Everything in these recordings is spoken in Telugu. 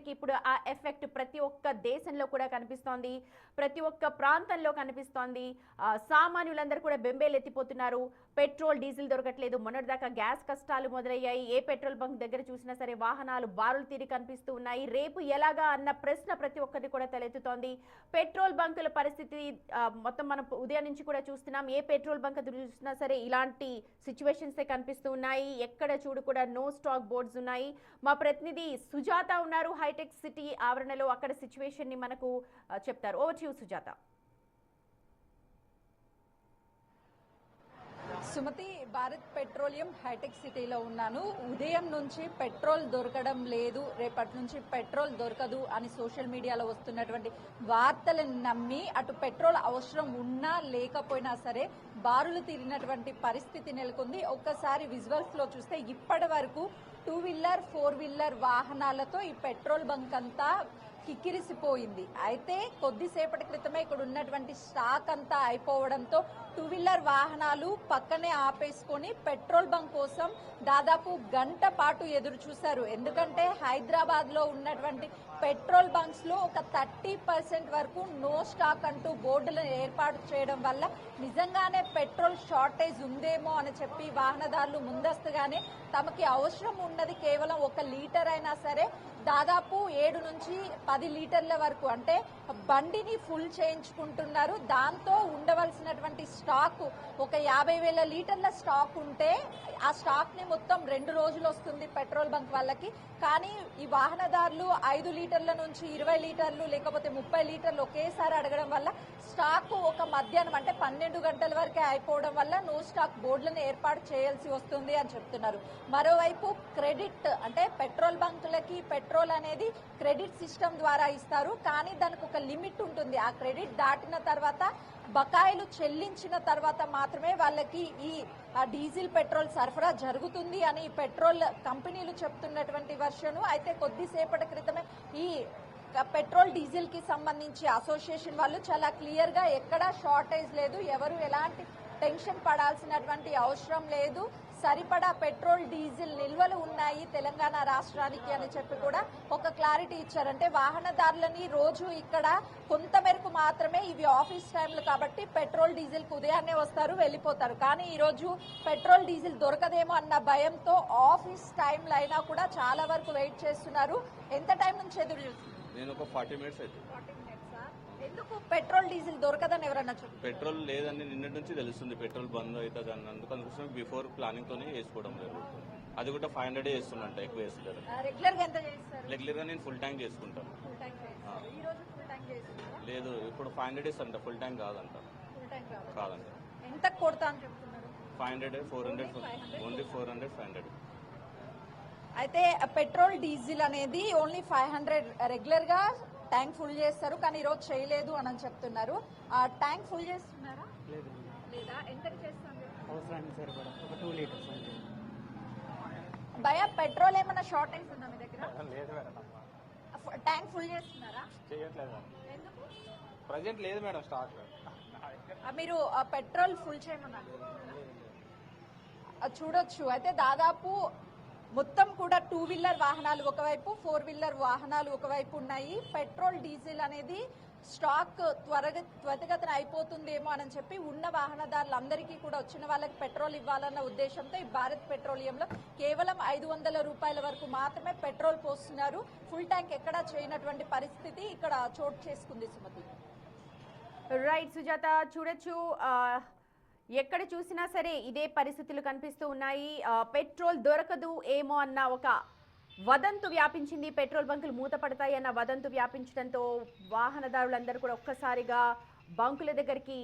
మొత్తానికి ఇప్పుడు ఆ ఎఫెక్ట్ ప్రతి ఒక్క దేశంలో కూడా కనిపిస్తోంది, ప్రతి ఒక్క ప్రాంతంలో కనిపిస్తోంది. సామాన్యులందరూ కూడా బెంబేలెత్తిపోతున్నారు. పెట్రోల్ డీజిల్ దొరకట్లేదు. మొన్నటిదాకా గ్యాస్ కష్టాలు మొదలయ్యాయి. ఏ పెట్రోల్ బంక్ దగ్గర చూసినా సరే వాహనాలు బారులు తీరి కనిపిస్తూ ఉన్నాయి. రేపు ఎలాగా అన్న ప్రశ్న ప్రతి ఒక్కరికి కూడా తలెత్తుతోంది. పెట్రోల్ బంకుల పరిస్థితి మొత్తం మనం ఉదయం నుంచి కూడా చూస్తున్నాం. ఏ పెట్రోల్ బంక్ చూసినా సరే ఇలాంటి సిచ్యువేషన్స్ కనిపిస్తూ ఉన్నాయి. ఎక్కడ చూడు కూడా నో స్టాక్ బోర్డ్స్ ఉన్నాయి. మా ప్రతినిధి సుజాత ఉన్నారు హైటెక్ సిటీ ఆవరణలో. అక్కడ సిచ్యువేషన్ ని మనకు చెప్తారు. Over to you Sujatha. Sumathi, Bharat Petroleum Hitec సిటీలో ఉన్నాను. ఉదయం నుంచి పెట్రోల్ దొరకడం లేదు, రేపటి నుంచి పెట్రోల్ దొరకదు అని సోషల్ మీడియాలో వస్తున్నటువంటి వార్తలను నమ్మి అటు పెట్రోల్ అవసరం ఉన్నా లేకపోయినా సరే బారులు తీరినటువంటి పరిస్థితి నెలకొంది. ఒక్కసారి విజువల్స్ లో చూస్తే ఇప్పటి వరకు 2 వీలర్ 4 వీలర్ వాహనాలతో ఈ పెట్రోల్ బంక్ అంతా కిక్కిరిసిపోయింది. అయితే కొద్దిసేపటి క్రితమే ఇక్కడ ఉన్నటువంటి స్టాక్ అంతా అయిపోవడంతో 2 వీలర్ వాహనాలు పక్కనే ఆపేసుకొని పెట్రోల్ బంక్ కోసం దాదాపు గంట పాటు ఎదురు చూశారు. ఎందుకంటే హైదరాబాద్ లో ఉన్నటువంటి పెట్రోల్ బంక్స్ లో ఒక 30% వరకు నో స్టాక్ అంటూ బోర్డులను ఏర్పాటు చేయడం వల్ల నిజంగానే పెట్రోల్ షార్టేజ్ ఉందేమో అని చెప్పి వాహనదారులు ముందస్తుగానే తమకి అవసరం ఉన్నది కేవలం 1 లీటర్ అయినా సరే దాదాపు 7 నుంచి 10 లీటర్ల వరకు అంటే బండిని ఫుల్ చేయించుకుంటున్నారు. దాంతో ఉండవలసినటువంటి స్టాక్ ఒక 50,000 లీటర్ల స్టాక్ ఉంటే ఆ స్టాక్ ని మొత్తం 2 రోజులు వస్తుంది పెట్రోల్ బంక్ వాళ్ళకి. కానీ ఈ వాహనదారులు 5 లీటర్ల నుంచి 20 లీటర్లు లేకపోతే 30 లీటర్లు ఒకేసారి అడగడం వల్ల స్టాక్ ఒక మధ్యాహ్నం అంటే 12 గంటల వరకే అయిపోవడం వల్ల నో స్టాక్ బోర్డులను ఏర్పాటు చేయాల్సి వస్తుంది అని చెప్తున్నారు. మరోవైపు క్రెడిట్ అంటే పెట్రోల్ బంకులకి పెట్రోల్ అనేది క్రెడిట్ సిస్టమ్ ద్వారా ఇస్తారు. కానీ దానికి ఒక లిమిట్ ఉంటుంది. ఆ క్రెడిట్ దాటిన తర్వాత బకాయిలు చెల్లించిన తర్వాత మాత్రమే వాళ్ళకి ఈ డీజిల్ పెట్రోల్ సరఫరా జరుగుతుంది అని పెట్రోల్ కంపెనీలు చెప్తున్నటువంటి వర్షను. అయితే కొద్దిసేపటి క్రితమే ఈ పెట్రోల్ డీజిల్ కి సంబంధించి అసోసియేషన్ వాళ్ళు చాలా క్లియర్ గా ఎక్కడా షార్టేజ్ లేదు, ఎవరు ఎలాంటి టెన్షన్ పడాల్సినటువంటి అవసరం లేదు, సరిపడా పెట్రోల్ డీజిల్ నిల్వలు ఉన్నాయి తెలంగాణ రాష్ట్రానికి అని చెప్పి కూడా ఒక క్లారిటీ ఇచ్చారంటే వాహనదారులని రోజు ఇక్కడ కొంత మేరకు మాత్రమే ఇవి ఆఫీస్ టైంలు కాబట్టి పెట్రోల్ డీజిల్ కు ఉదయాన్నే వస్తారు వెళ్ళిపోతారు. కానీ ఈ రోజు పెట్రోల్ డీజిల్ దొరకదేమో అన్న భయంతో ఆఫీస్ టైంలో అయినా కూడా చాలా వరకు వెయిట్ చేస్తున్నారు. ఎంత టైం నుంచి ఎదురు చూస్తున్నారు? నేను ఒక 40 మినిట్స్ అయితే. ఎందుకు పెట్రోల్ డీజిల్ దొరకదని ఎవరన్నా చెప్పారు? పెట్రోల్ లేదని నిన్నటి నుంచి తెలుస్తుంది, పెట్రోల్ బంద్ అవుతుంది అన్నందుకు. అందుకోసం బిఫోర్ ప్లానింగ్ తోనే వేసుకోవడం లేదు. అది కూడా 500 వేస్తున్నట్టు, ఎక్కువ వేస్తారు. రెగ్యులర్ గా ఎంత చేస్తారు? రెగ్యులర్ గా నేను ఫుల్ ట్యాంక్ చేసుకుంటాను. లేదు, ఇప్పుడు 500 ఇస్తారంట, ఫుల్ ట్యాంక్ కాదంట. కాదంట. ఎంత కొడతా అని చెప్తున్నారు? 500, 400, ఓన్లీ 400, 500. అయితే పెట్రోల్ డీజిల్ అనేది ఓన్లీ 500 రెగ్యులర్ గా ట్యాంక్ ఫుల్ చేస్తారు, కానీ ఈరోజు చేయలేదు అని చెప్తున్నారు. ఆ ట్యాంక్ ఫుల్ చేస్తున్నారా? లేదా? ఎంత చేస్తారు? అవసరానికి 2 లీటర్స్. భయ పెట్రోల్ ఏమైనా షార్టేజ్ ఉందా మీ దగ్గర? లేదు మేడం. ట్యాంక్ ఫుల్ చేస్తున్నారా? చేయట్లేదు. ఎందుకు? ప్రజెంట్ లేదు మేడం స్టాక్. మీరు పెట్రోల్ ఫుల్ చేయమన్నారు చూడొచ్చు. అయితే దాదాపు మొత్తం కూడా 2 వీలర్ వాహనాలు ఒకవైపు, 4 వీలర్ వాహనాలు ఒకవైపు ఉన్నాయి. పెట్రోల్ డీజిల్ అనేది స్టాక్ త్వరితగతిన అయిపోతుందేమో అని చెప్పి ఉన్న వాహనదారులందరికీ కూడా వచ్చిన వాళ్ళకి పెట్రోల్ ఇవ్వాలన్న ఉద్దేశంతో ఈ భారత్ పెట్రోలియంలో కేవలం 500 రూపాయల వరకు మాత్రమే పెట్రోల్ పోస్తున్నారు. ఫుల్ ట్యాంక్ ఎక్కడా చేయనటువంటి పరిస్థితి ఇక్కడ చోటు చేసుకుంది. సుమతి. రైట్ సుజాత, చూడొచ్చు ఎక్కడ చూసినా సరే ఇదే పరిస్థితులు కనిపిస్తూ ఉన్నాయి. పెట్రోల్ దొరకదు ఏమో అన్న ఒక వదంతు వ్యాపించింది. పెట్రోల్ బంకులు మూతపడతాయి అన్న వదంతు వ్యాపించడంతో వాహనదారులందరూ కూడా ఒక్కసారిగా బంకుల దగ్గరికి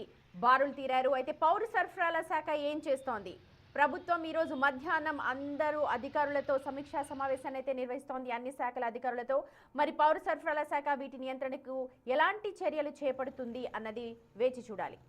బారులు తీరారు. అయితే పౌర సరఫరాల శాఖ ఏం చేస్తోంది? ప్రభుత్వం ఈరోజు మధ్యాహ్నం అందరూ అధికారులతో సమీక్షా సమావేశాన్ని అయితే నిర్వహిస్తోంది, అన్ని శాఖల అధికారులతో. మరి పౌర సరఫరాల శాఖ వీటి నియంత్రణకు ఎలాంటి చర్యలు చేపడుతుంది అన్నది వేచి చూడాలి.